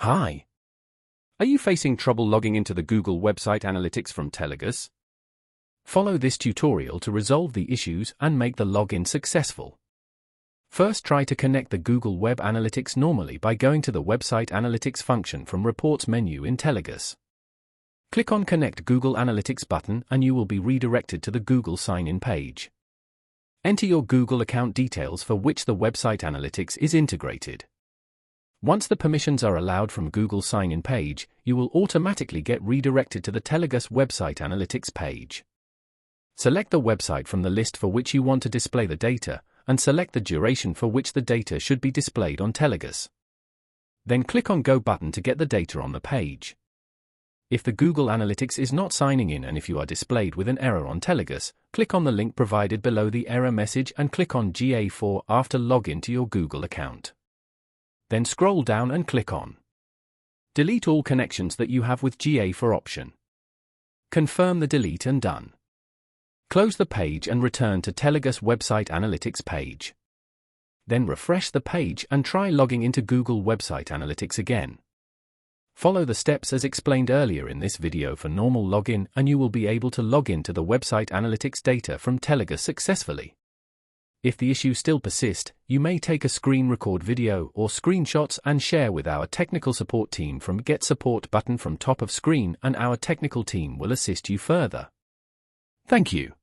Hi. Are you facing trouble logging into the Google Website Analytics from Telagus? Follow this tutorial to resolve the issues and make the login successful. First, try to connect the Google Web Analytics normally by going to the Website Analytics function from Reports menu in Telagus. Click on Connect Google Analytics button and you will be redirected to the Google sign-in page. Enter your Google account details for which the Website Analytics is integrated. Once the permissions are allowed from Google sign-in page, you will automatically get redirected to the Telagus Website Analytics page. Select the website from the list for which you want to display the data, and select the duration for which the data should be displayed on Telagus. Then click on Go button to get the data on the page. If the Google Analytics is not signing in and if you are displayed with an error on Telagus, click on the link provided below the error message and click on GA4 after login to your Google account. Then scroll down and click on Delete all connections that you have with GA4 option. Confirm the delete and done. Close the page and return to Telagus Website Analytics page. Then refresh the page and try logging into Google Website Analytics again. Follow the steps as explained earlier in this video for normal login and you will be able to log into the Website Analytics data from Telagus successfully. If the issues still persist, you may take a screen record video or screenshots and share with our technical support team from Get Support button from top of screen and our technical team will assist you further. Thank you.